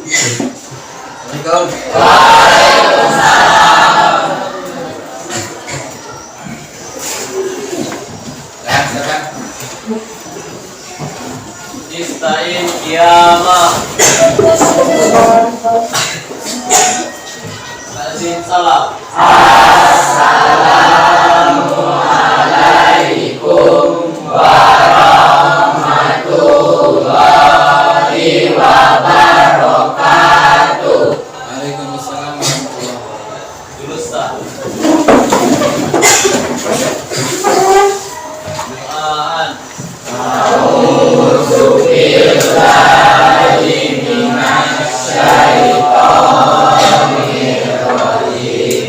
Assalamualaikum. Silakan. Istain kiamah. Azin salam. Assalamualaikum warahmatullahi wabarakatuh. Waalaikumsalam warahmatullahi wabarakatuh. Dulu Ustaz. Doaan. A'udzubillahi minasyaitonirrajim.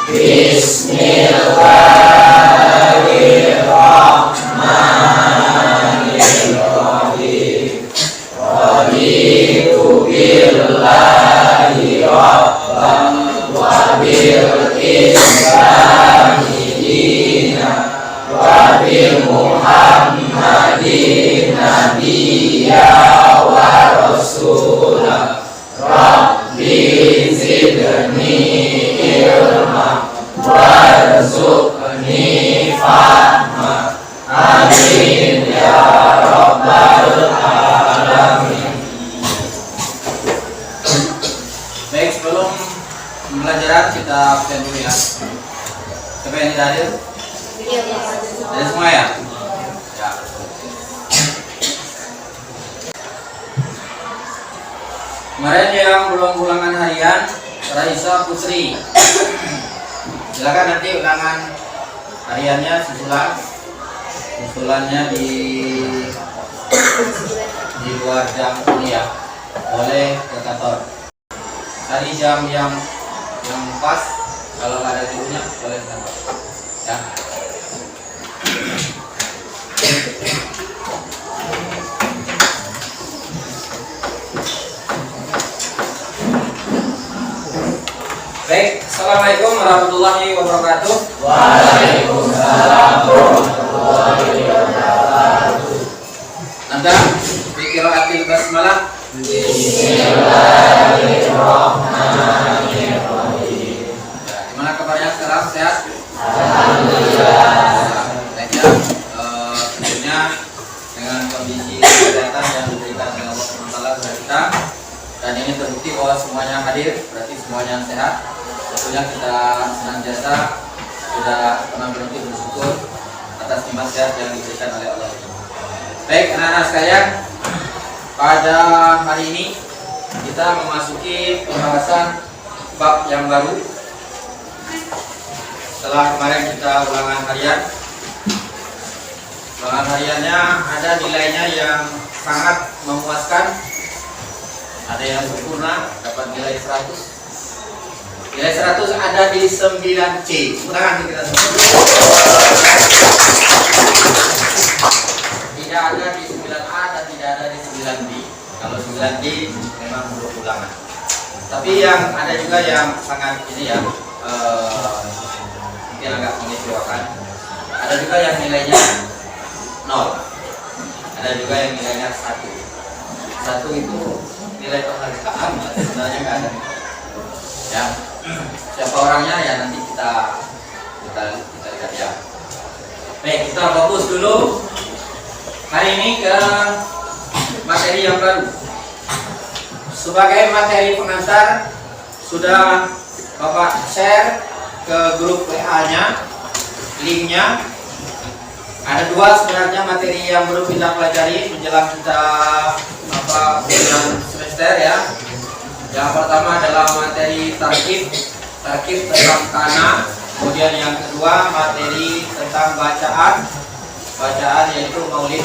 Bismillahirrahmanirrahim. Raditu billahi rabban wa bil islami dinan wa bi Muhammadin nabiyya wa rasulah. Rabbi zidni ilma warzuqni fahma. Amin ya rabbal alamin. Baik, sebelum pembelajaran kita absen dulu ya. Siapa yang tidak hadir? Ada semua ya? Ya. Kemarin yang belum ulangan harian, Raisa Putri. Silakan nanti ulangan hariannya susulannya di luar jam kuliah. Boleh ke kantor. Cari jam yang pas. Kalau nggak ada gurunya boleh ke kantor. Ya. Baik, assalamualaikum warahmatullahi wabarakatuh. Waalaikumsalam warahmatullahi wabarakatuh. Anda biqiraatil basmalah. Bismillahirrahmanirrahim. Ya, gimana kabarnya sekarang? Sehat? Alhamdulillah. Baik ya. Tentunya dengan kondisi kesehatan yang diberikan oleh Allah SWT kepada kita, dan ini terbukti bahwa semuanya hadir, berarti semuanya sehat. Tentunya kita senantiasa sudah pernah berhenti bersyukur atas nikmat sehat yang diberikan oleh Allah. Baik anak-anak sekalian, pada hari ini kita memasuki pembahasan bab yang baru. Setelah kemarin kita ulangan harian, ulangan hariannya ada nilainya yang sangat memuaskan. Ada yang sempurna dapat nilai 100. Nilai 100 ada di 9C. Tangan kita semua. Tidak ada di 9A dan tidak ada di 9B. Kalau 9B memang huruf ulangan. Tapi yang ada juga yang sangat ini ya, mungkin agak mengecewakan. Ada juga yang nilainya 0. Ada juga yang nilainya 1. 1 itu nilai penghargaan, sebenarnya nggak ada. Ya, siapa orangnya ya nanti kita lihat ya. Baik, kita fokus dulu hari ini ke materi yang baru. Sebagai materi pengantar sudah Bapak share ke grup WA-nya, linknya. Ada 2 sebenarnya materi yang belum kita pelajari menjelang kita ujian semester ya. Yang pertama adalah materi tarkib tentang kana. Kemudian yang kedua materi tentang bacaan yaitu Maulid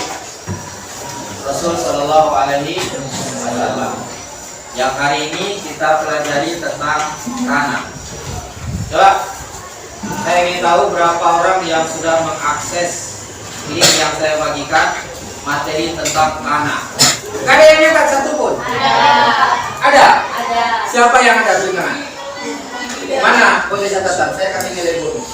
Rasul Shallallahu Alaihi Wasallam. Yang hari ini kita pelajari tentang kana. Coba saya ingin tahu berapa orang yang sudah mengakses link yang saya bagikan materi tentang kana. Gak ada yang nyetak satu pun? Ada? Siapa yang ada tulisan? Mana? Boleh catatan, saya kasih nilai bonus.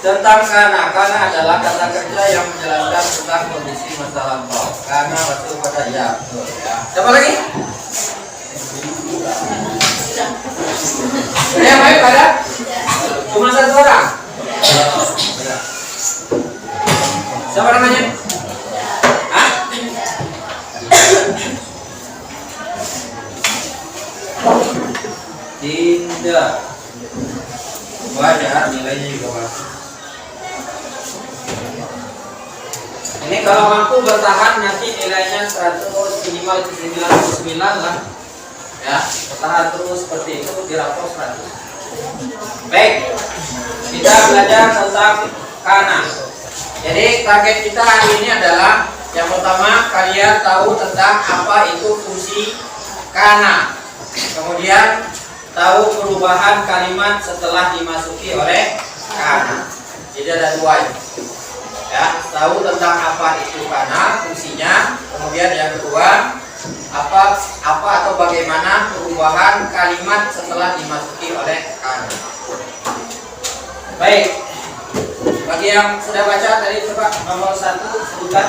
Tentang kana. Kana adalah kata kerja yang menjelaskan tentang kondisi masa lampau. Kana masuk pada ya. Betul, ya. Siapa lagi? Yang lain ada? Cuma satu orang. Siapa namanya? Hah? Dinda. Wajar, nilainya juga masuk. Ini kalau mampu bertahan nanti nilainya 100 minimal 99 lah. Ya, bertahan terus seperti itu di rapor 100. Baik, kita belajar tentang kana. Jadi target kita hari ini adalah yang pertama kalian tahu tentang apa itu fungsi kana. Kemudian tahu perubahan kalimat setelah dimasuki oleh kana. Jadi ada dua ya, tahu tentang apa itu kana, fungsinya. Kemudian yang kedua apa atau bagaimana perubahan kalimat setelah dimasuki oleh kana. Baik, bagi yang sudah baca tadi coba nomor 1 sebutkan.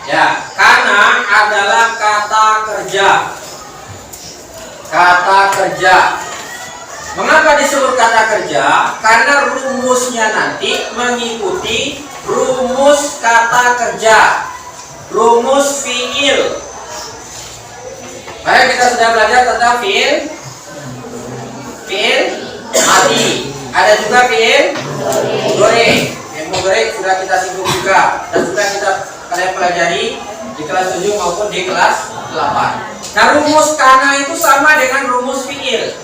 Ya, kana adalah kata kerja. Kata kerja. Mengapa disebut kata kerja? Karena rumusnya nanti mengikuti rumus kata kerja, rumus fiil. Baik, kita sudah belajar tentang fiil madi. Ada juga fiil mudhari. Fiil mudhari sudah kita singgung juga dan sudah kita kalian pelajari di kelas 7 maupun di kelas 8. Nah, rumus kana itu sama dengan rumus fiil.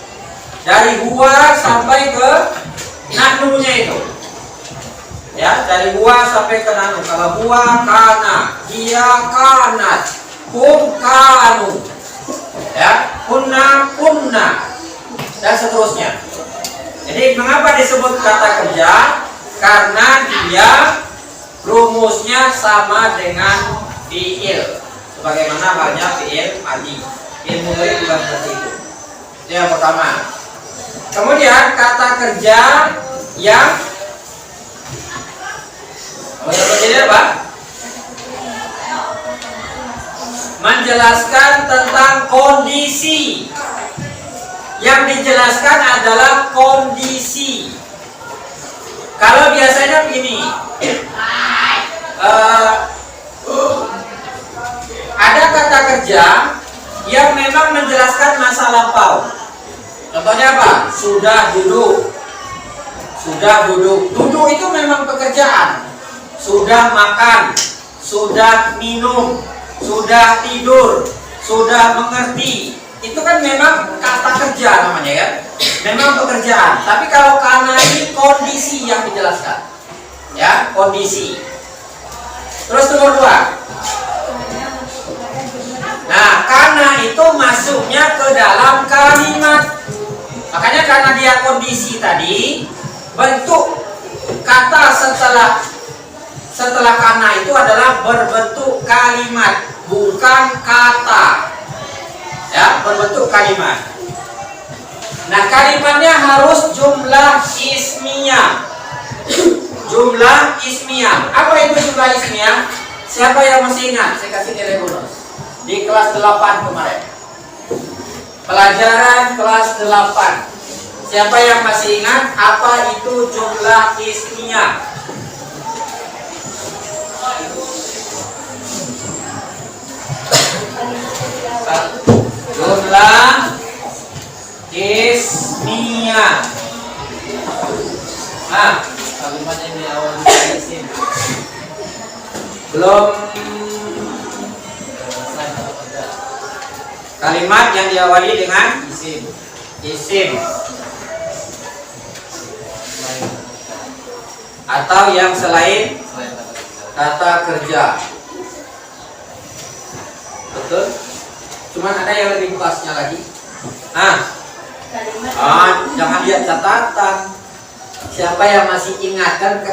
Dari huwa sampai ke nahnunya itu. Ya, dari huwa sampai ke nahnu. Kalau huwa kana, dia kanat, hum kanu. Ya, kunna, dan seterusnya. Jadi mengapa disebut kata kerja? Karena dia rumusnya sama dengan fiil. Sebagaimana halnya fiil madi. Fiil mudhari juga seperti itu. Itu yang pertama. Kemudian kata kerja yang apa? Menjelaskan tentang kondisi. Yang dijelaskan adalah kondisi. Kalau biasanya begini, ada kata kerja yang memang menjelaskan masa lampau. Contohnya apa? Sudah duduk. Sudah duduk. Duduk itu memang pekerjaan. Sudah makan, sudah minum, sudah tidur, sudah mengerti. Itu kan memang kata kerja namanya ya. Memang pekerjaan. Tapi kalau kana ini kondisi yang dijelaskan. Ya, kondisi. Terus nomor 2. Nah, kana itu masuknya ke dalam kalimat. Makanya karena dia kondisi tadi, bentuk kata setelah kana itu adalah berbentuk kalimat, bukan kata. Ya, berbentuk kalimat. Nah, kalimatnya harus jumlah ismiyah. Jumlah ismiyah. Apa itu jumlah ismiyah? Siapa yang masih ingat? Saya kasih nilai bonus di kelas 8 kemarin. Pelajaran kelas 8. Siapa yang masih ingat apa itu jumlah ismiyah? Jumlah ismiyah. Nah, Kalimat yang diawali dengan isim. belum. Kalimat yang diawali dengan Isim. isim atau yang selain Selain kata kerja. kata kerja. Betul? Cuman ada yang lebih pasnya lagi. Jangan lihat catatan. Siapa yang masih ingat kan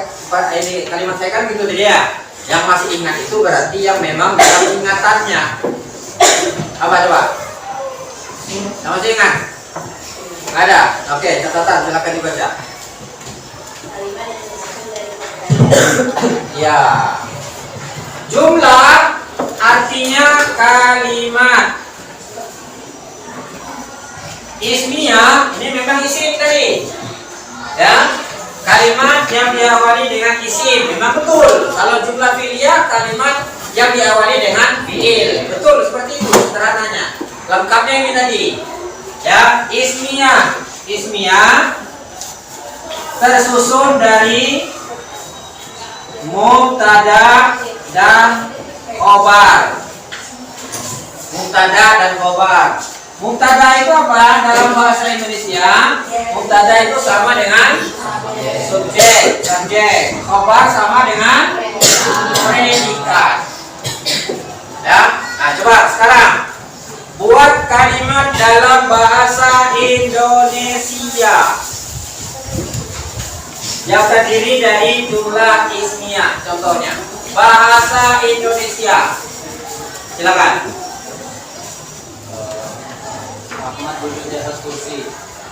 ini kalimat saya kan gitu dia. Yang masih ingat itu berarti yang memang dalam ingatannya. Apa coba? Yang masih ingat? Nggak ada? Oke, catatan silakan dibaca. Ya. Jumlah artinya kalimat. Ismiyah ini memang isim tadi. Ya. Kalimat yang diawali dengan isim memang betul. Kalau jumlah fi'liyah kalimat yang diawali dengan fi'il. Betul seperti itu sederhananya. Lengkapnya ini tadi. Ya, ismiyah. Ismiyah tersusun dari mubtada dan khobar. Mubtada dan khobar. Mubtada itu apa? Dalam bahasa Indonesia, mubtada itu sama dengan subjek, khobar sama dengan predikat. Ya, nah coba sekarang buat kalimat dalam bahasa Indonesia yang terdiri dari jumlah ismiyah. Contohnya bahasa Indonesia. Silakan. Ahmad duduk di atas kursi.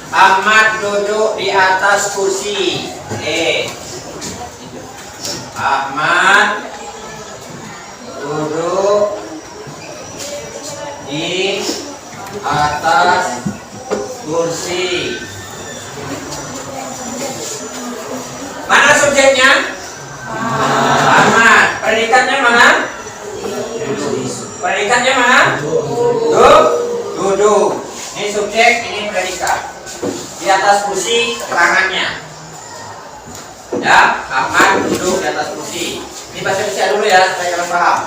Ahmad duduk di atas kursi. Ahmad duduk di atas kursi. Mana subjeknya? Ahmad. Predikatnya mana? Predikatnya mana? Duduk. Ini subjek, ini predikat. Di atas kursi keterangannya. Ya, Ahmad duduk di atas kursi. Ini bahasa Indonesia dulu ya, supaya kalian paham.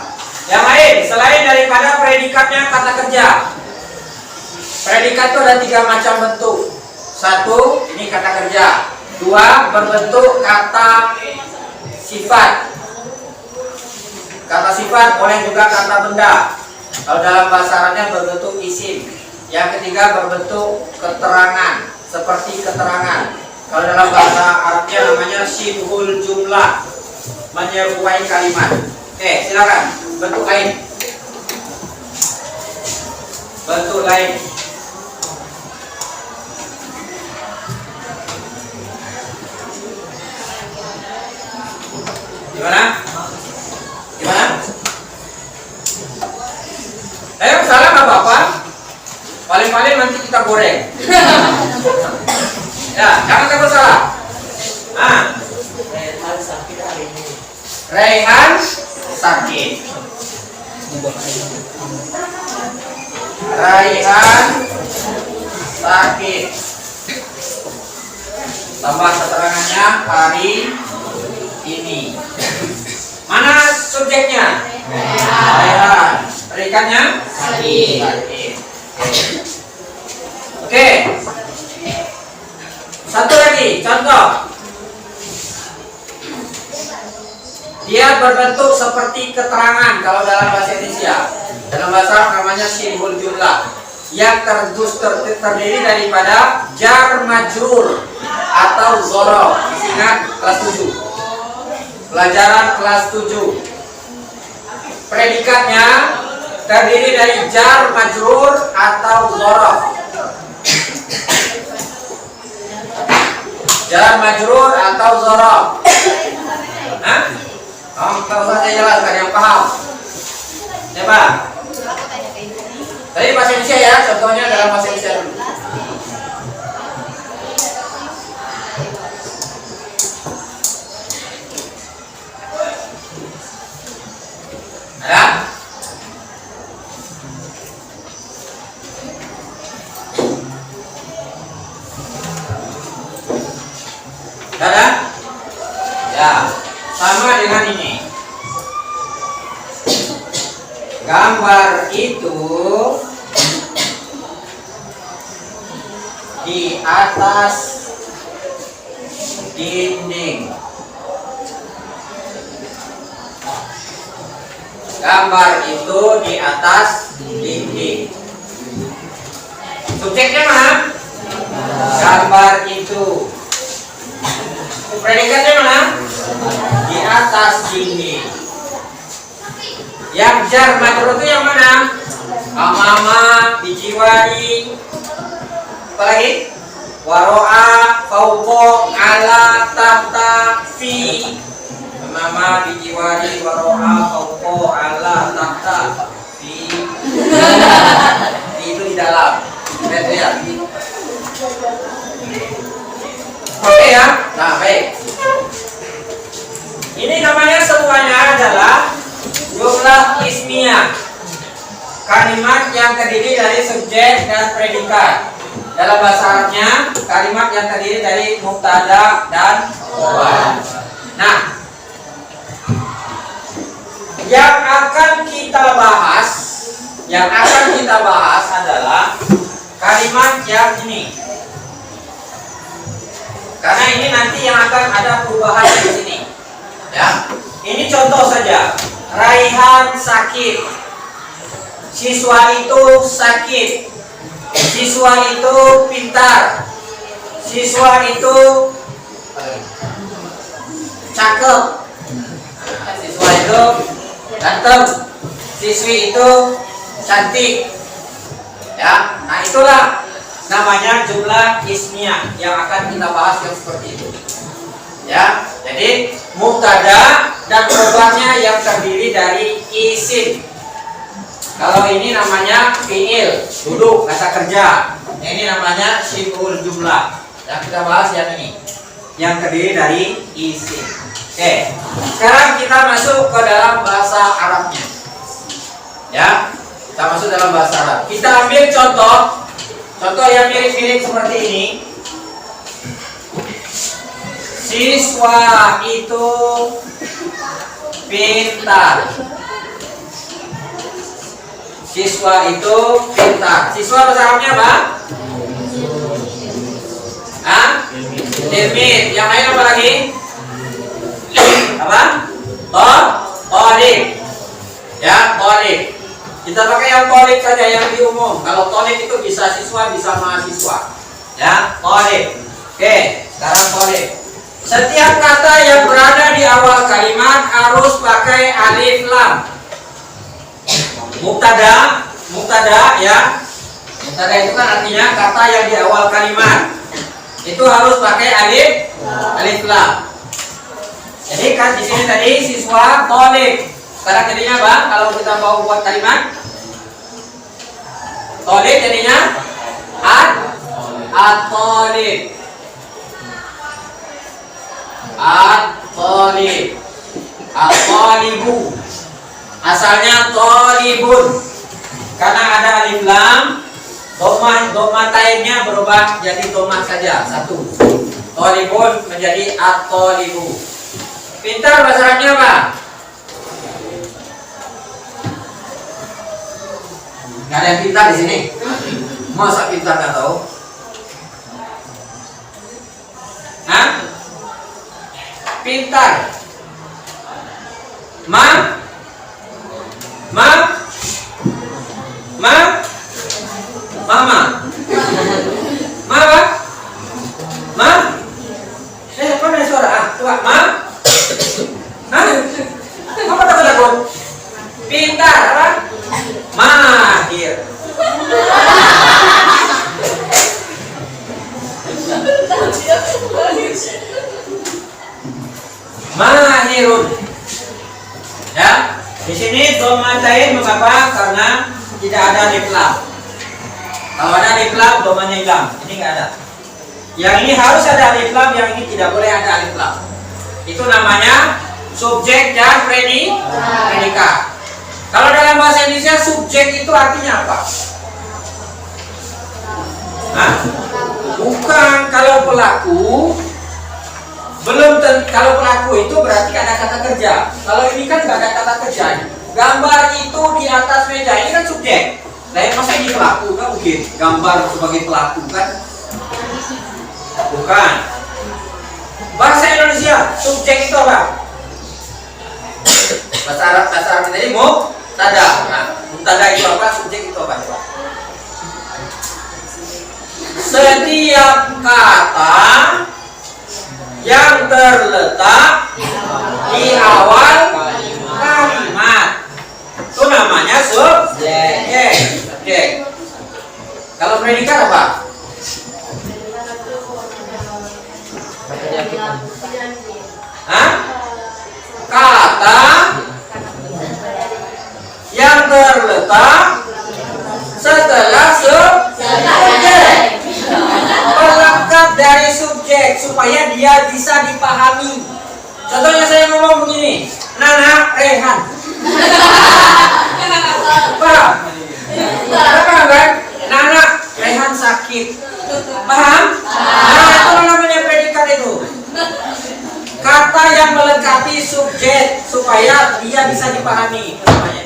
Yang lain, selain daripada predikatnya kata kerja. Predikat itu ada 3 macam bentuk. 1, ini kata kerja. 2, berbentuk kata sifat. Kata sifat boleh juga kata benda. Kalau dalam bahasa Arabnya berbentuk isim. Yang ketiga berbentuk keterangan, seperti keterangan. Kalau dalam bahasa Arabnya namanya syibhul jumlah, menyerupai kalimat. Silakan bentuk lain. Bentuk lain. Gimana? Gimana? Ayo salah nggak apa-apa. Paling-paling nanti kita goreng. Ya, jangan takut salah. Rehan sakit hari ini. Raihan sakit. Raihan sakit. Tambah keterangannya hari ini. Mana subjeknya? Raihan. Predikatnya? Sakit. Oke. Satu lagi contoh. Dia berbentuk seperti keterangan kalau dalam bahasa Indonesia. Dalam bahasa Arab namanya syibhul jumlah, yang terdiri daripada jar majrur atau dzaraf. Ingat kelas 7. Pelajaran kelas 7. Predikatnya terdiri dari jar majrur atau dzaraf. Jar majrur atau dzaraf. Kalau saya jelaskan yang paham. Coba. Tadi bahasa Indonesia ya, contohnya dalam bahasa Indonesia dulu. Ada? Ada? Ya, sama dengan ini. Gambar itu di atas dinding. Gambar itu di atas dinding. Subjeknya mana? Gambar itu. Predikatnya mana? Di atas dinding. Yang jar majrur itu yang mana? Amama, bijiwari, apa lagi? Waro'a, fauqo, ala, tahta, fi. Amama, bijiwari, waro'a, fauqo, ala, tahta, fi. Fi itu di dalam. Lihat ya. Oke ya. Nah, baik. Ini namanya semuanya adalah jumlah ismiyah. Kalimat yang terdiri dari subjek dan predikat. Dalam bahasa Arabnya, kalimat yang terdiri dari mubtada dan khobar. Nah, yang akan kita bahas adalah kalimat yang ini. Karena ini nanti yang akan ada perubahan di sini. Ya. Ini contoh saja. Raihan sakit. Siswa itu sakit. Siswa itu pintar. Siswa itu cakep. Siswa itu ganteng. Siswi itu cantik. Ya, nah itulah namanya jumlah ismiyah yang akan kita bahas yang seperti itu. Ya, jadi mubtada dan khobarnya yang terdiri dari isim. Kalau ini namanya fiil, duduk, kata kerja. Ini namanya syibhul jumlah. Yang kita bahas yang ini, yang terdiri dari isim. Oke, sekarang kita masuk ke dalam bahasa Arabnya. Ya, kita masuk dalam bahasa Arab. Kita ambil contoh yang mirip-mirip seperti ini. Siswa itu pintar. Siswa itu pintar. Siswa bahasa Arabnya apa? Hah? Tilmid. Yang lain apa lagi? Apa? Thalib. Ya, thalib. Kita pakai yang thalib saja, yang di umum. Kalau thalib itu bisa siswa, bisa mahasiswa. Ya, thalib. Oke, sekarang thalib. Setiap kata yang berada di awal kalimat harus pakai alif lam. Mubtada ya. Mubtada itu kan artinya kata yang di awal kalimat. Itu harus pakai alif lam. Jadi kan di sini tadi siswa thalib. Sekarang jadinya apa? Kalau kita mau buat kalimat thalib jadinya at-thalib. At-thalib. At-thalibu. Asalnya thalibun. Karena ada alif lam, dhamma tainnya berubah jadi dhammah saja, satu. Thalibun menjadi at-thalibu. Pintar bahasa Arabnya apa? Gak ada yang pintar di sini. Masa pintar nggak tahu? Hah? Pintar. Mama. Mana suara? Coba, apa takut? Pintar apa? Mahir. Mahirun. Ya, di sini dhammatain mengapa? Karena tidak ada alif lam. Kalau ada alif lam, dhammanya hilang. Ini nggak ada. Yang ini harus ada alif lam, yang ini tidak boleh ada alif lam. Itu namanya subjek dan predikat. Kalau dalam bahasa Indonesia subjek itu artinya apa? Hah? Bukan. Kalau pelaku kalau pelaku itu berarti ada kata kerja. Kalau ini kan nggak ada kata kerja. Gambar itu di atas meja ini kan subjek. Nah, masa ini pelaku kan mungkin gambar sebagai pelaku kan? Bukan. Bahasa Indonesia subjek itu apa? Bahasa Arab ini mubtada. Nah, mubtada itu apa? Subjek itu apa? Setiap kata yang terletak di awal kalimat itu namanya subjek. Kalau predikat apa? Hah? Kata yang terletak setelah subjek, pelengkap dari subjek supaya dia bisa dipahami. Contohnya saya ngomong begini, Nana Rehan. Paham? Paham kan? Nana Rehan sakit. Paham? Nah, itu namanya predikat itu. Kata yang melengkapi subjek supaya dia bisa dipahami. Namanya.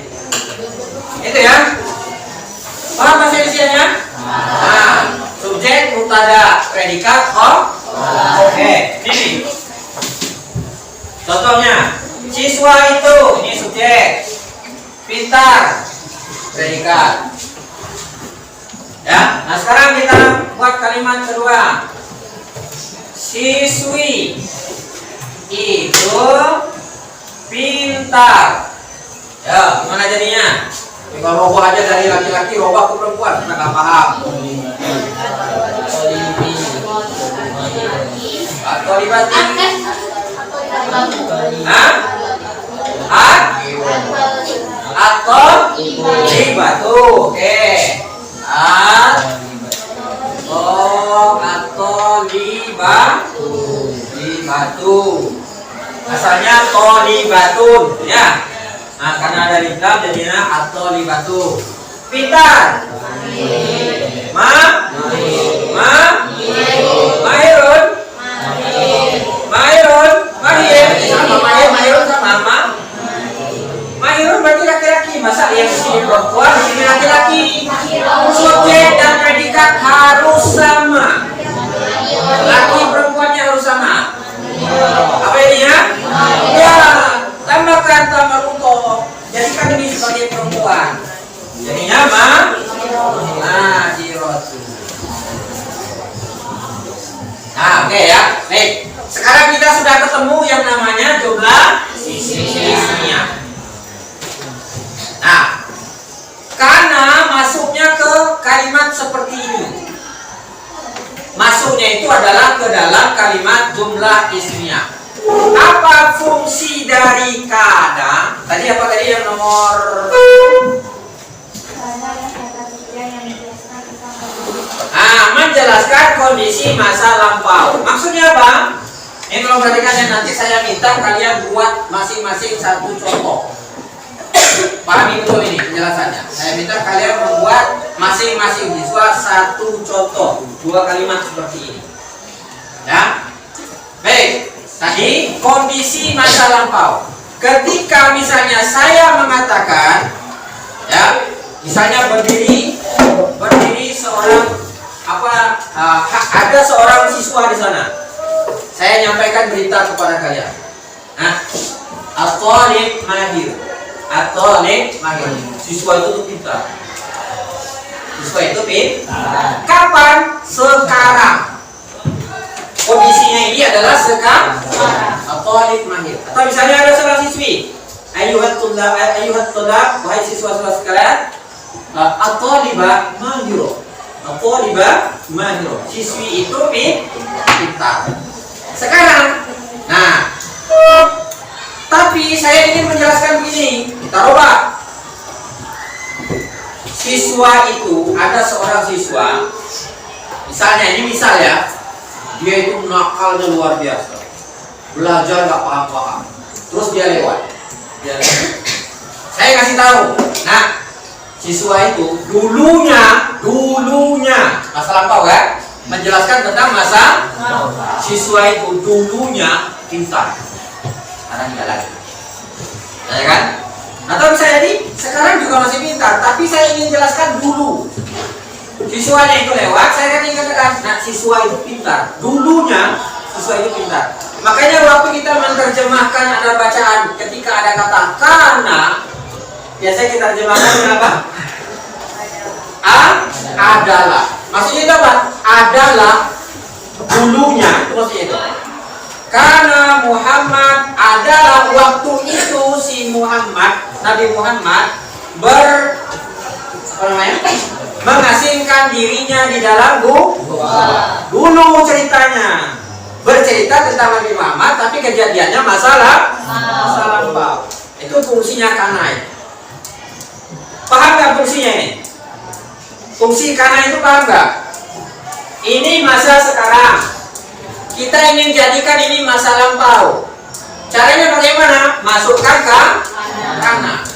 Itu ya. Paham bahasa Indonesianya? Nah, subjek, mubtada, predikat, oke. Ini. Contohnya, siswa itu, ini subjek. Pintar, predikat. Ya, nah sekarang kita buat kalimat kedua. Siswi itu pintar. Ya, gimana jadinya? Kalau roboh aja dari laki-laki, roboh ke perempuan, nggak paham. Atau libati? Hah? Atau libatu? Oke. Atau libatu. Asalnya tolibatun, ya. Nah, karena ada libat jadinya atau libatu. Pintar. Mahirun. Mahirun sama Mahirun berarti laki-laki. Masa yang di sini perempuan, di sini laki-laki. Subjek dan predikat harus sama. Laki perempuannya harus sama. Apa ini ya? Ya, tambahkan tamaruto. Jadikan ini sebagai perempuan. Jadinya Mahiratu. Nah, oke ya. Baik. Sekarang kita sudah ketemu yang namanya jumlah ismiyah. Nah, karena masuknya ke kalimat seperti ini. Masuknya itu adalah ke dalam kalimat jumlah ismiyah. Apa fungsi dari kada? Tadi apa tadi yang nomor? Menjelaskan kondisi masa lampau. Maksudnya apa? Ini kalau perhatikan ya, nanti saya minta kalian buat masing-masing satu contoh. Pahami betul ini penjelasannya. Saya minta kalian membuat masing-masing siswa satu contoh, 2 kalimat seperti ini. Ya, baik. Tadi kondisi masa lampau. Ketika misalnya saya mengatakan, ya, misalnya berdiri seorang ada seorang siswa di sana. Saya nyampaikan berita kepada kalian. Nah, at-talib mahir. At-talib mahir. Siswa itu tuh pintar. Siswa itu pintar. Kapan? Sekarang. Kondisinya ini adalah sekarang. At-talib mahir. Atau misalnya ada seorang siswi. Ayuhat tulab, wahai siswa-siswa sekalian. At-talibah mahir. At-talibah mahir. Siswi itu pintar. Sekarang, nah, tapi saya ingin menjelaskan begini. Kita ubah. Siswa itu, ada seorang siswa, misalnya ini misal ya, dia itu nakalnya luar biasa, belajar nggak paham-paham, terus dia lewat. Saya kasih tahu. Nah, siswa itu dulunya masa lampau kan, menjelaskan tentang masa siswa itu dulunya pintar, sekarang tidak lagi, ya kan? Atau bisa jadi sekarang juga masih pintar, tapi saya ingin jelaskan dulu. Siswanya itu lewat, saya kan ingin katakan, nah siswa itu pintar, dulunya siswa itu pintar. Makanya waktu kita menerjemahkan ada bacaan, ketika ada kata karena, biasanya kita terjemahkan dengan apa? Adalah. Maksudnya itu apa? Adalah dulunya, itu maksudnya itu. Karena Muhammad adalah waktu itu si Muhammad, Nabi Muhammad mengasingkan dirinya di dalam gua. Dulu ceritanya bercerita tentang Nabi Muhammad, tapi kejadiannya masa lampau. Itu fungsinya kana. Paham nggak fungsinya ini? Fungsi kana itu paham nggak? Ini masa sekarang. Kita ingin jadikan ini masa lampau. Caranya bagaimana? Masukkan kana.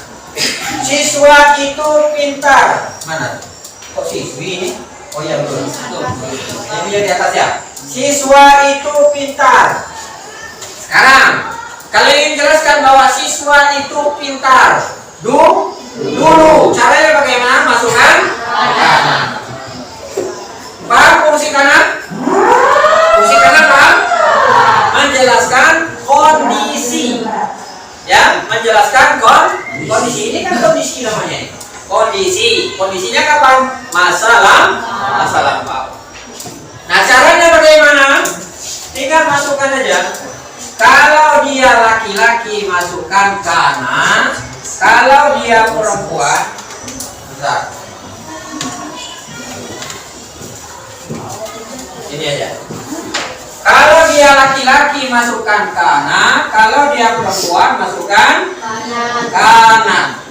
Siswa itu pintar. Mana? Kok siswi ini? Oh iya betul. Ini yang di atas ya. Siswa itu pintar. Sekarang, kalian ingin jelaskan bahwa siswa itu pintar. Dulu. Caranya bagaimana? Masukkan kanan. Paham fungsi kanan? Fungsi kanan paham? Menjelaskan kondisi. Ya, menjelaskan kondisi. Ini kan kondisi namanya. Kondisinya kapan? Masa lampau. Nah, caranya bagaimana? Tinggal masukkan aja. Kalau dia laki-laki masukkan kana, kalau dia perempuan, bentar. Ini aja. Kalau dia laki-laki masukkan kana, kalau dia perempuan masukkan kanan.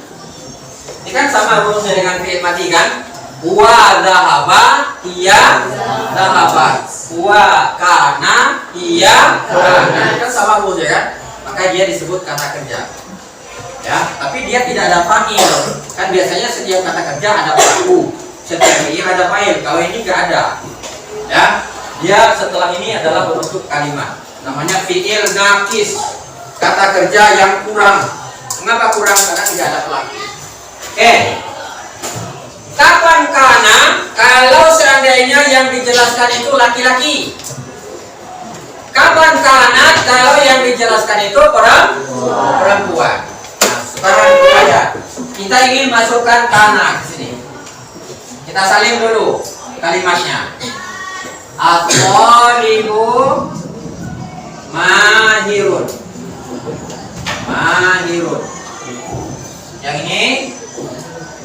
Ini kan sama rumusnya dengan fi'il mati kan? Wa dhahaba, iya dhahaban. Wa kana, iya kana. Kan sama rumusnya kan? Maka dia disebut kata kerja. Ya, tapi dia tidak ada fa'il. Kan biasanya setiap kata kerja ada pelaku, setiap fi'il ada fa'il. Kalau ini enggak ada. Ya, dia setelah ini adalah bentuk kalimat. Namanya fi'il naqis. Kata kerja yang kurang. Mengapa kurang? Karena tidak ada pelaku. Oke. Kapan kana? Kalau seandainya yang dijelaskan itu laki-laki. Kapan kana? Kalau yang dijelaskan itu perempuan. Nah, sekarang aja. Kita ingin masukkan kana ke sini. Kita salin dulu kalimatnya. At-thalibu mahirun. Yang ini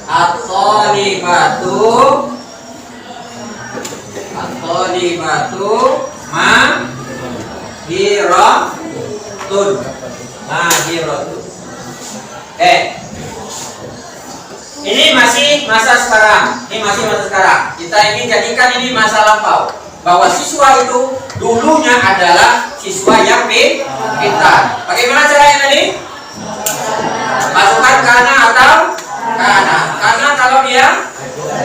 At-thalibatu mahiratun. Ini masih masa sekarang. Kita ingin jadikan ini masa lampau. Bahwa siswa itu dulunya adalah siswa yang pintar. Bagaimana caranya tadi? Masukkan kana atau kana. Kana kalau dia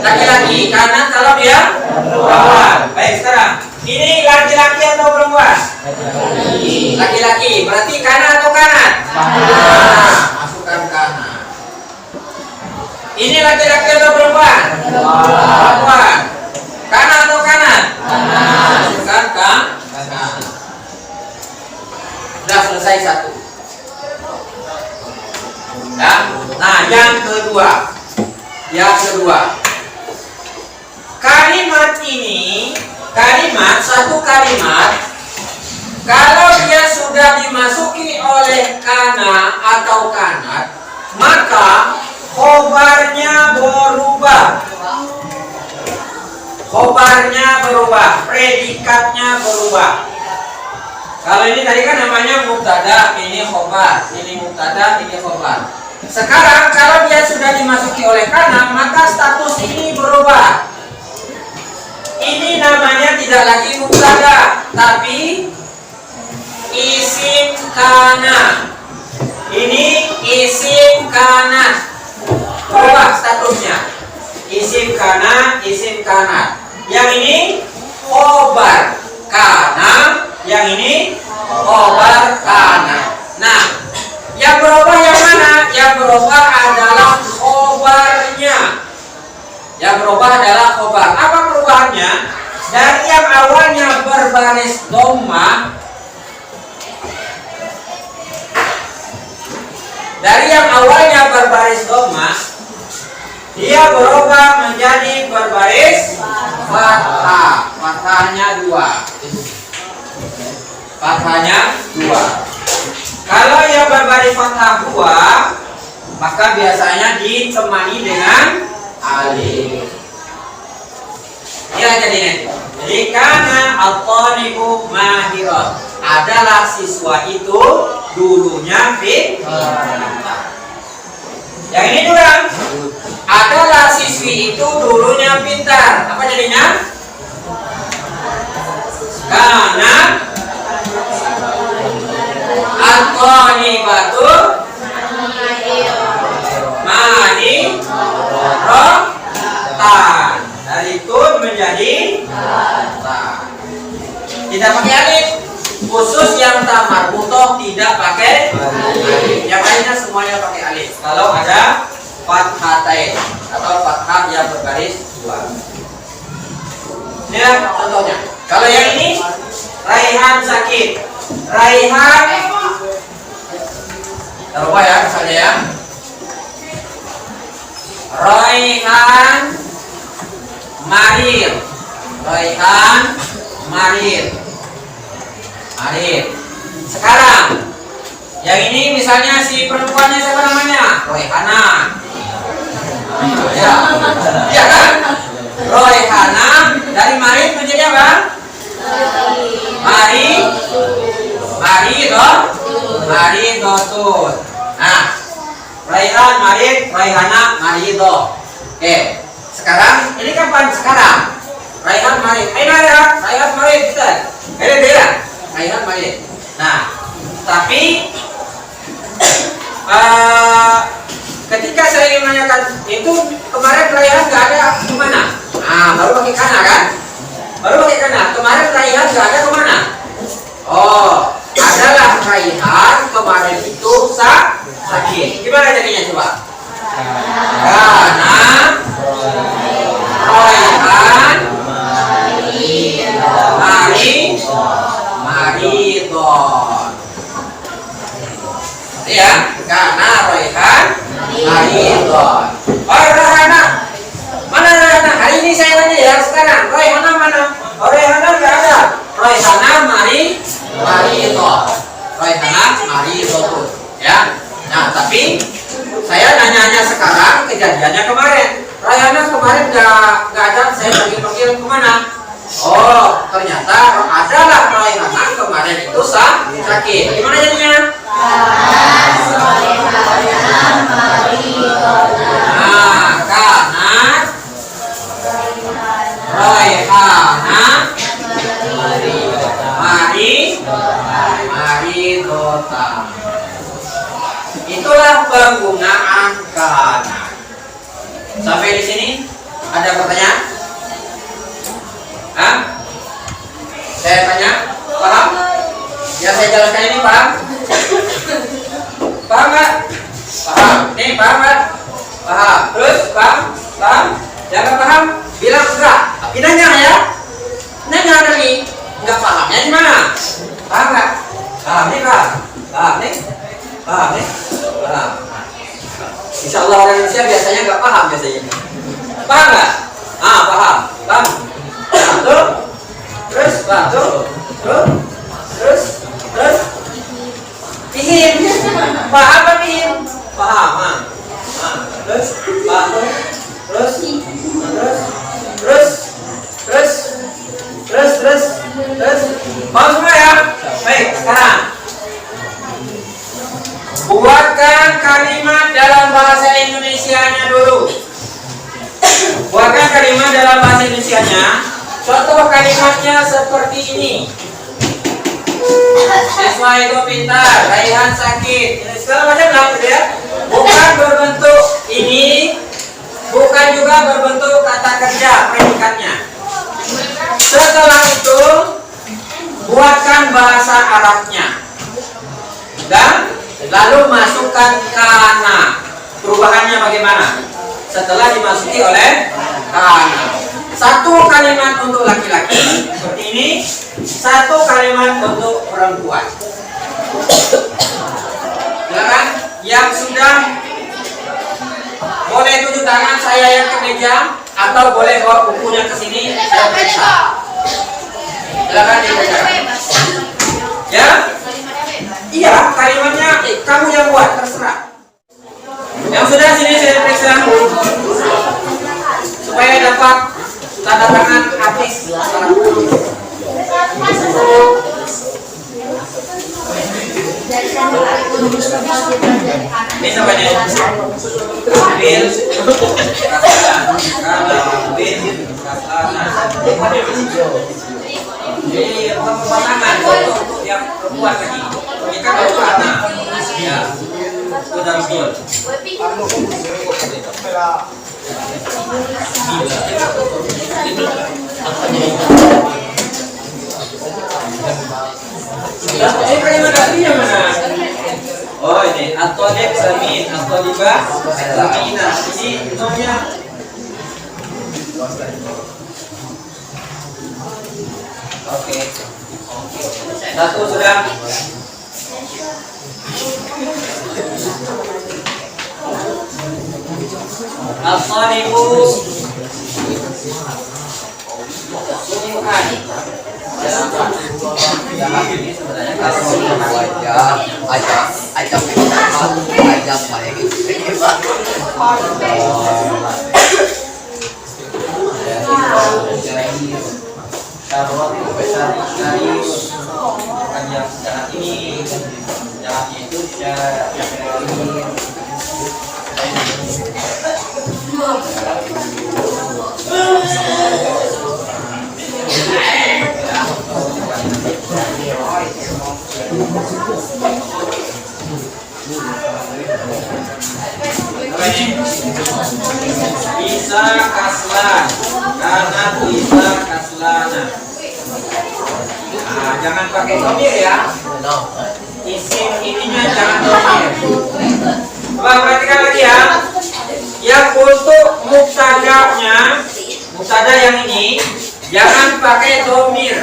laki-laki, kana kalau dia perempuan. Baik, sekarang ini laki-laki atau perempuan? Laki-laki. Berarti kana atau kanan? Masukkan kana. Ini laki-laki atau perempuan? Perempuan. Kana atau kanan? Masukkan kanan. Sudah selesai satu. Ya. Nah, yang kedua. Satu kalimat kalau dia sudah dimasuki oleh kana atau kanat, maka khobarnya berubah. Predikatnya berubah. Kalau ini tadi kan namanya mubtada, ini khobar, ini mubtada, ini khobar. Sekarang kalau dia sudah dimasuki oleh kana, maka status ini berubah. Ini namanya tidak lagi mubtada, tapi isim kana. Ini isim kana. Berubah statusnya. Isim kana, isim kana. Yang ini khobar kana, yang ini khobar kana. Nah, yang berubah yang mana? Yang berubah adalah khobarnya. Apa perubahannya? Dari yang awalnya berbaris dhamma, dia berubah menjadi berbaris fathah. Fathahnya 2. Kalau yang berbaris fathah 2, maka biasanya ditemani dengan alif. Ya jadi karena al-talibu mahiron adalah siswa itu dulunya pintar. Yang ini juga adalah siswi itu dulunya pintar. Apa jadinya? Karena al-talibatu mahirotan. Dari kun menjadi ta. Tidak pakai alif. Khusus yang tamar butoh tidak pakai alif. Yang lainnya semuanya pakai alif. Kalau ada fathatain atau fathah yang berbaris dua. Lihat contohnya. Kalau yang ini Raihan sakit. Raihan terubah ya misalnya ya. Raihan marir. Raihan marir. Marir. Sekarang yang ini misalnya si perempuannya siapa namanya? Raihana. Ya. Iya kan? Raihana dari marid menjadi apa? Maridotun. Nah, Raihan marid, Raihana marido. Oke. Sekarang ini kapan? Sekarang. Raihan marid. Raihan marid betul. Beda. Raihan marid. Nah, tapi ketika saya ingin menanyakan itu kemarin Raihan nggak ada kemana? Nah, baru pakai kana kan? Baru pakai kana. Kemarin Raihan nggak ada kemana? Oh, adalah Raihan kemarin itu sakit. Gimana jadinya coba? Karena Raihan maridon. Ya, karena Raihan maridon. Oh, Raihana. Mana Raihana? Hari ini saya tanya ya sekarang. Raihana mana? Oh, Raihana nggak ada. Raihana maridon. Raihana maridon. Ya. Nah, tapi saya nanya sekarang, kejadiannya kemarin. Raihana kemarin nggak ada. Saya panggil kemana? Oh, ternyata adalah Raihana kemarin itu sakit. Gimana jadinya? Nah, karena Raihana maridota. Itulah penggunaan kana. Sampai di sini ada pertanyaan? Hah? Saya tanya, paham? Yang saya jelaskan ini paham? Paham nggak? Paham. Nih paham nggak? Paham. Terus paham? Yang nggak paham bilang enggak. Tapi nanya ya. Nanya lagi. Nggak pahamnya di mana? Paham nggak? Paham nih paham. Paham nih. Paham. Insya Allah orang Indonesia biasanya nggak paham biasanya. Paham nggak? Paham. Tuh. Terus paham tuh. Terus. Pihim. Paham apa pihim? Paham. Terus paham. Terus. Paham semua ya? Baik, sekarang buatkan kalimat dalam bahasa Indonesianya dulu. Buatkan kalimat dalam bahasa Indonesianya. Contoh kalimatnya seperti ini. Siswa itu pintar, Raihan sakit. Segala macam lah, ya. Bukan berbentuk ini, bukan juga berbentuk kata kerja predikatnya. Setelah itu buatkan bahasa Arabnya dan lalu masukkan kana. Perubahannya bagaimana? Setelah dimasuki oleh kana. Satu kalimat untuk laki-laki seperti ini, satu kalimat untuk perempuan. Silakan yang sudah boleh tunjuk tangan, saya yang ke meja, atau boleh bawa bukunya ke sini, saya periksa. Silakan dibaca. Ya? Iya, kalimatnya kamu yang buat, terserah. Yang sudah sini saya periksa supaya dapat tanda tangan praktis. Ini sampai bil ini pemandangan untuk yang perempuan lagi. Ini kan baru anak. Ya, itu dari bil. Oh ini Atodek Samin, Atodiba Samina. Ini nomornya. Oke. Satu sudah. Al-Qanibu Sungguhan. Ini sebenarnya kalau besar dari bukan yang jahat ini, jahatnya itu secara ini. Bisa kaslan karena bisa kaslana. Nah, jangan pakai domir ya. Isim ininya jangan domir. Coba perhatikan lagi ya. Yang untuk mubtadanya, mubtada yang ini jangan pakai domir.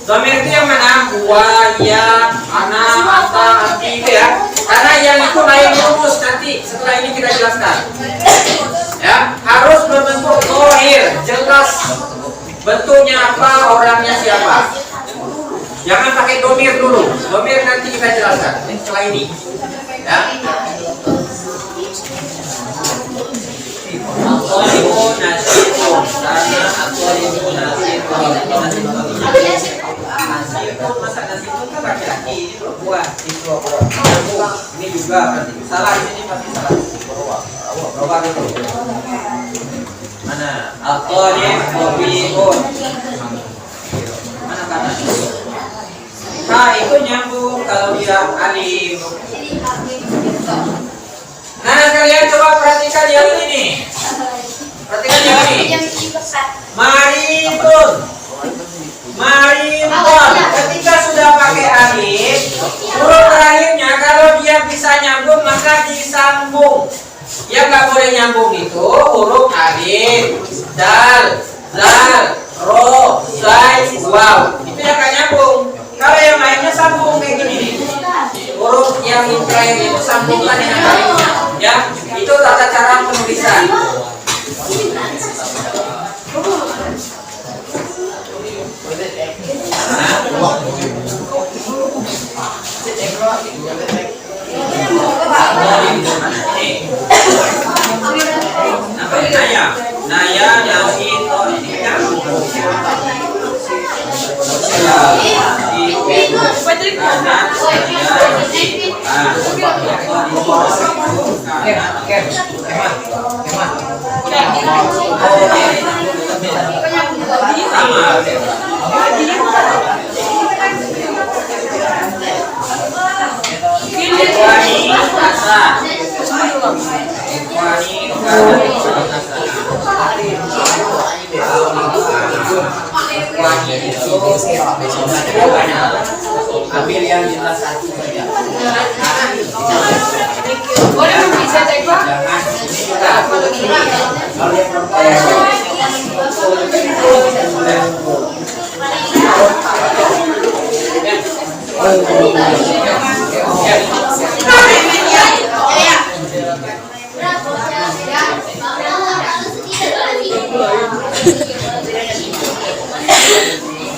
Domir itu yang mana? Gua, ya, ana, anta, anti itu ya. Karena yang itu lain rumus nanti setelah ini kita jelaskan. Ya, harus berbentuk zahir, jelas bentuknya apa, orangnya siapa. Jangan pakai domir dulu. Domir nanti kita jelaskan setelah ini. Ya. Al-Qalibu nasibun, karena al-Qalibu nasibun. Nasibun, masa nasibun kan laki-laki, ini perempuan. Ini juga berarti salah, ini pasti salah. Coba dulu. Mana? Al-Qalibu. Mana kanan? Itu nyambung kalau dia alif. Nah, kalian coba perhatikan yang ini. Perhatikan yang ini. Maridun. Maridun. Ketika sudah pakai alif, huruf terakhirnya kalau dia bisa nyambung maka disambung. Yang nggak boleh nyambung itu huruf alif, dal, zal, ro, zai, waw. Itu yang nggak nyambung. Kalau yang lainnya sambung kayak gini nih. Huruf yang terakhir itu sambungkan dengan alifnya. Ya, itu tata cara penulisan. Apa ini naya? Naya, nasito, ini kan? Ambil yang jelas satu saja. Boleh bisa cek Pak? Kalau yang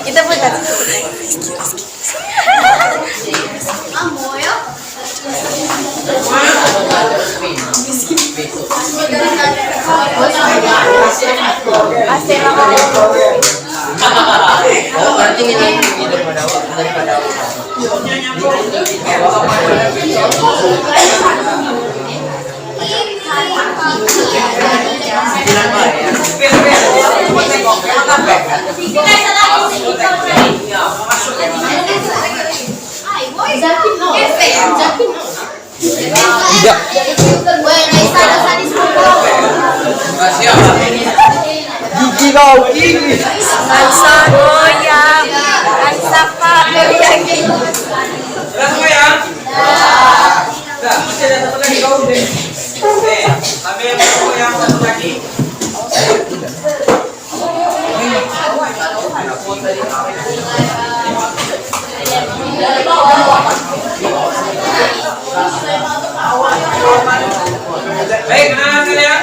Kita putar. Oh, berarti ini daripada Gigi kau, gigi. Salsa goyang, salsa pak goyang. Sudah semua ya? Enggak, masih ada satu lagi kau deh. Oke, sambil menunggu yang satu lagi. Baik, anak kalian.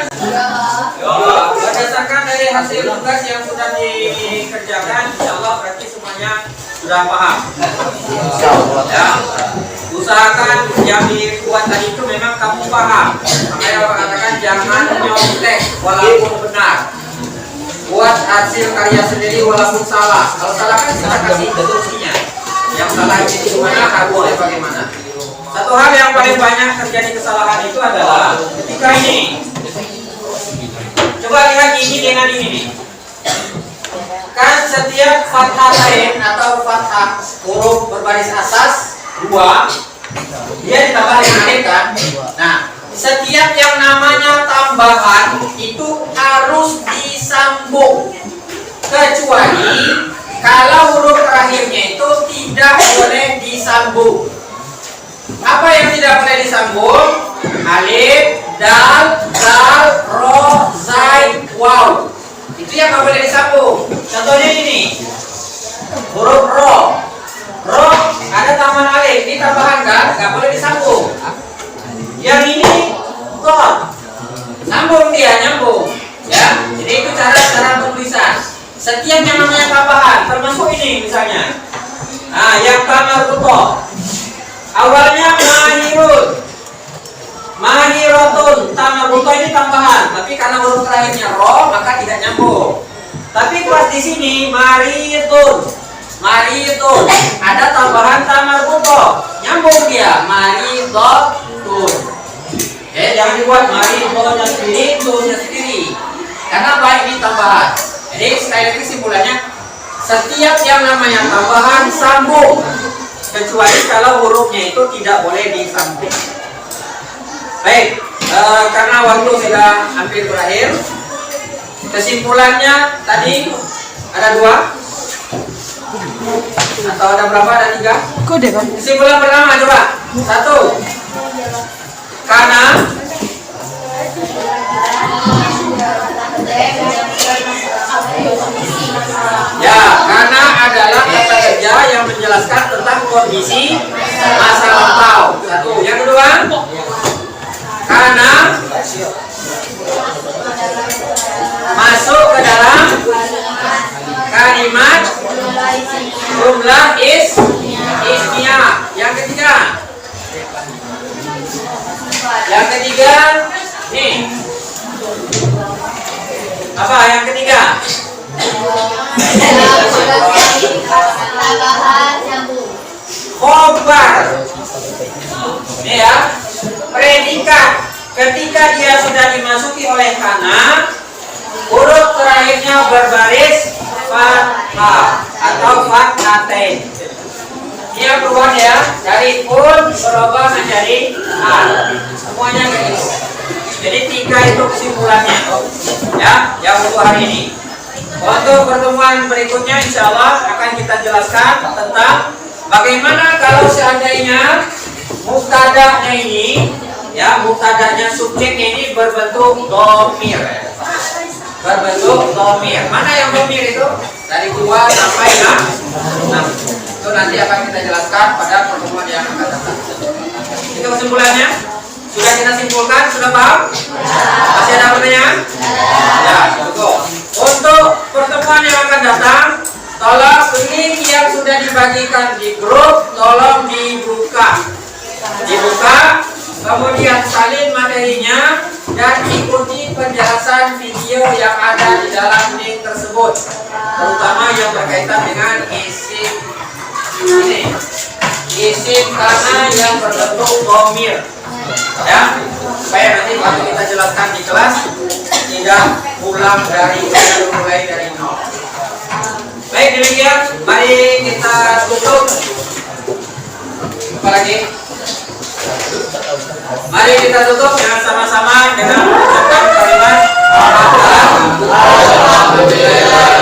Berdasarkan dari hasil tugas yang sudah dikerjakan, insya Allah berarti semuanya sudah paham. Ya, usahakan yang dibuat tadi itu memang kamu paham. Makanya Bapak katakan jangan nyontek walaupun benar. Buat hasil karya sendiri walaupun salah. Kalau salah kan kita kasih instruksinya. Yang salah itu gimana, harusnya bagaimana. Satu hal yang paling banyak terjadi kesalahan itu adalah ketika ini. Coba lihat ini dengan ini nih. Kan setiap fathatain atau fathah huruf berbaris asas 2 dia ditambah dengan alif kan. Nah, setiap yang namanya tambahan itu harus disambung kecuali kalau huruf terakhirnya itu tidak boleh disambung. Apa yang tidak boleh disambung? Alif, dal, zal, ro, zai, waw. Itu yang nggak boleh disambung. Contohnya ini, huruf ro. Ro ada tambahan alif, ini tambahan kan? Nggak boleh disambung. Yang ini dot, sambung dia, nyambung. Ya, jadi itu cara penulisan. Setiap yang namanya tambahan, termasuk ini misalnya. Nah, yang tamar buto. Awalnya mahirun, mahirotun, tamar buto ini tambahan, tapi karena huruf terakhirnya ro maka tidak nyambung. Tapi pas di sini maritun, maritun ada tambahan tamar buto, nyambung dia maritotun. Jangan dibuat maritonnya sendiri, tunnya sendiri. Karena apa ini tambahan. Jadi sekali lagi kesimpulannya, setiap yang namanya tambahan sambung. Kecuali kalau hurufnya itu tidak boleh disambung. Baik, karena waktu sudah hampir berakhir, kesimpulannya tadi ada 2 atau ada berapa? Ada 3. Kesimpulan pertama coba 1. Karena ya, karena adalah kata kerja yang menjelaskan tentang kondisi masa lampau. 1. Yang kedua, karena masuk ke dalam kalimat jumlah ismiyah. Yang ketiga, nih apa? Yang ketiga, khobar. Ini ya, predikat. Ketika dia sudah dimasuki oleh kana, huruf terakhirnya berbaris fathah atau fathatain. Ini yang perubahan ya, dari pun berubah menjadi al. Semuanya kayak gitu. Jadi 3 itu kesimpulannya ya, yang untuk hari ini. Untuk pertemuan berikutnya insya Allah akan kita jelaskan tentang bagaimana kalau seandainya mubtada'nya ini, ya, mubtada'nya subjeknya ini berbentuk dhamir. Berbentuk dhamir. Mana yang dhamir itu? Dari 2 sampai 6. Itu nanti akan kita jelaskan pada pertemuan yang akan datang. Itu kesimpulannya. Sudah kita simpulkan, sudah paham? Masih ada pertanyaan? Ya, cukup. Untuk pertemuan yang akan datang, tolong link yang sudah dibagikan di grup tolong dibuka, kemudian salin materinya, dan ikuti penjelasan video yang ada di dalam link tersebut, terutama yang berkaitan dengan isim ini, isim kana yang berbentuk dhamir, ya, supaya nanti waktu kita jelaskan di kelas tidak ulang mulai dari nol. Baik, demikian, mari kita tutup. Apa lagi? Mari kita tutup dengan sama-sama dengan mengucapkan kalimat Alhamdulillah.